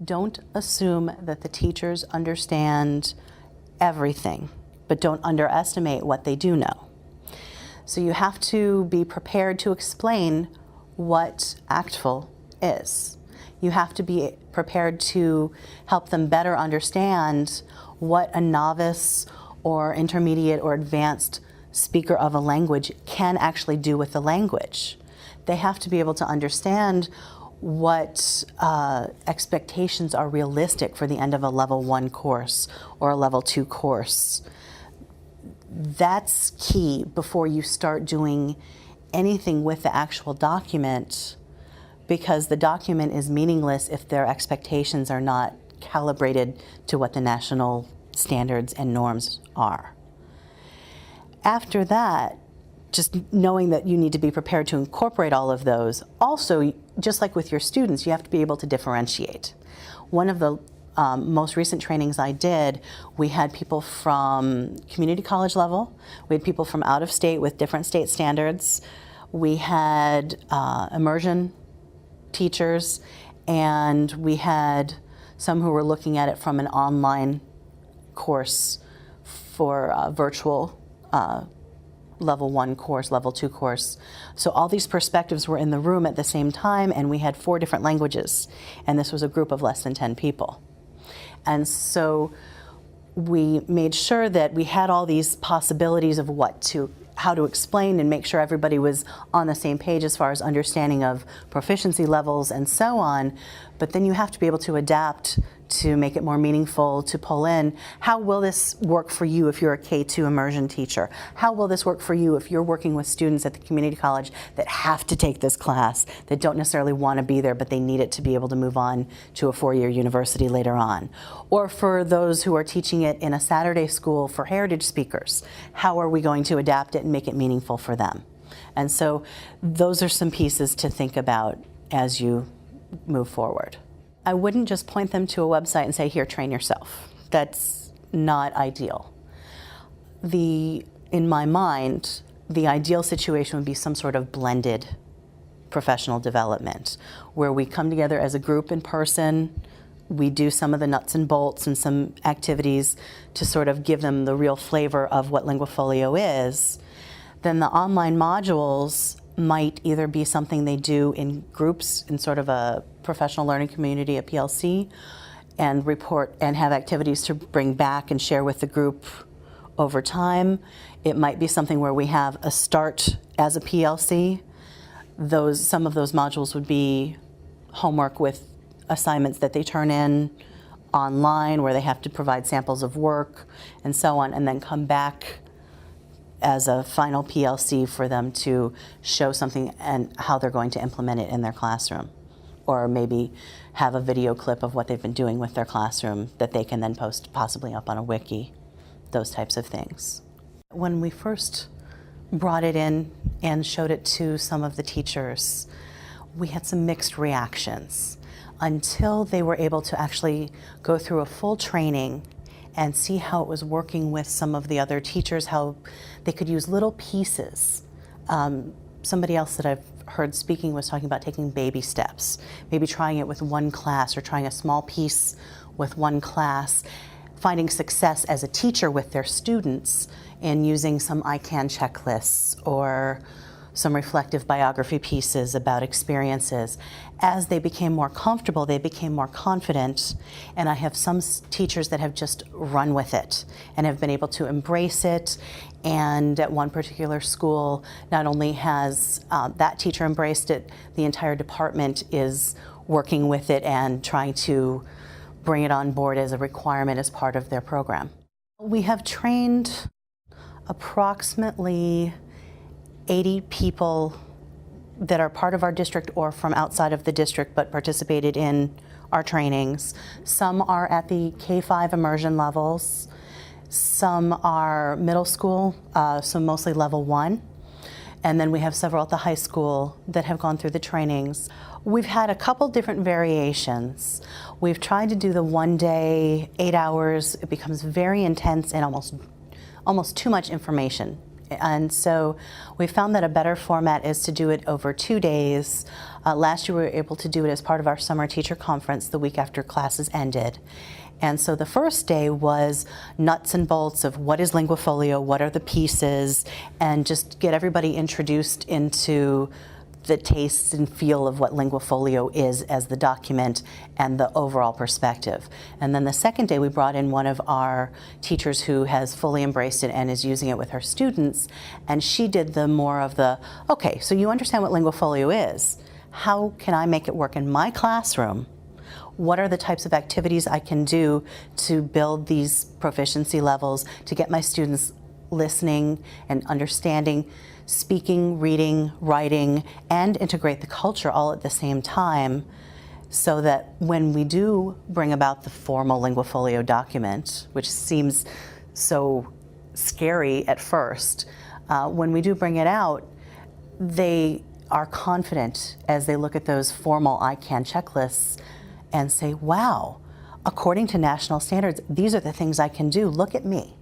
Don't assume that the teachers understand everything, but don't underestimate what they do know. So you have to be prepared to explain what ACTFL is. You have to be prepared to help them better understand what a novice or intermediate or advanced speaker of a language can actually do with the language. They have to be able to understand what expectations are realistic for the end of a level 1 course or a level 2 course. That's key before you start doing anything with the actual document, because the document is meaningless if their expectations are not calibrated to what the national standards and norms are. After that, just knowing that you need to be prepared to incorporate all of those. Also, just like with your students, you have to be able to differentiate. One of the most recent trainings I did, we had people from community college level, we had people from out of state with different state standards, we had immersion teachers, and we had some who were looking at it from an online course for virtual level 1 course, level 2 course. So all these perspectives were in the room at the same time, and we had 4 different languages, and this was a group of less than 10 people. And so we made sure that we had all these possibilities of how to explain and make sure everybody was on the same page as far as understanding of proficiency levels and so on. But then you have to be able to adapt to make it more meaningful, to pull in, how will this work for you if you're a K2 immersion teacher? How will this work for you if you're working with students at the community college that have to take this class, that don't necessarily want to be there, but they need it to be able to move on to a 4-year university later on? Or for those who are teaching it in a Saturday school for heritage speakers, how are we going to adapt it and make it meaningful for them? And so those are some pieces to think about as you move forward. I wouldn't just point them to a website and say, here, train yourself. That's not ideal. In my mind, the ideal situation would be some sort of blended professional development, where we come together as a group in person, we do some of the nuts and bolts and some activities to sort of give them the real flavor of what LinguaFolio is. Then the online modules might either be something they do in groups in sort of a professional learning community, a PLC, and report and have activities to bring back and share with the group over time. It might be something where we have a start as a PLC. Some of those modules would be homework with assignments that they turn in online, where they have to provide samples of work and so on, and then come back as a final PLC for them to show something and how they're going to implement it in their classroom. Or maybe have a video clip of what they've been doing with their classroom that they can then post possibly up on a wiki, those types of things. When we first brought it in and showed it to some of the teachers, we had some mixed reactions until they were able to actually go through a full training and see how it was working with some of the other teachers, how they could use little pieces. Somebody else that I've heard speaking was talking about taking baby steps, maybe trying it with one class or trying a small piece with one class, finding success as a teacher with their students and using some I CAN checklists or some reflective biography pieces about experiences. As they became more comfortable, they became more confident, and I have some teachers that have just run with it and have been able to embrace it. And at one particular school, not only has that teacher embraced it, the entire department is working with it and trying to bring it on board as a requirement as part of their program. We have trained approximately 80 people that are part of our district or from outside of the district but participated in our trainings. Some are at the K-5 immersion levels. Some are middle school, so mostly level 1. And then we have several at the high school that have gone through the trainings. We've had a couple different variations. We've tried to do the 1 day, 8 hours. It becomes very intense and almost too much information And so we found that a better format is to do it over 2 days. Last year we were able to do it as part of our summer teacher conference the week after classes ended. And so the first day was nuts and bolts of what is LinguaFolio, what are the pieces, and just get everybody introduced into the taste and feel of what LinguaFolio is as the document and the overall perspective. And then the second day we brought in one of our teachers who has fully embraced it and is using it with her students, and she did the more of the, okay, so you understand what LinguaFolio is. How can I make it work in my classroom? What are the types of activities I can do to build these proficiency levels, to get my students listening and understanding, speaking, reading, writing, and integrate the culture all at the same time, so that when we do bring about the formal LinguaFolio document, which seems so scary at first, when we do bring it out, they are confident as they look at those formal I can checklists and say, wow, according to national standards, these are the things I can do. Look at me.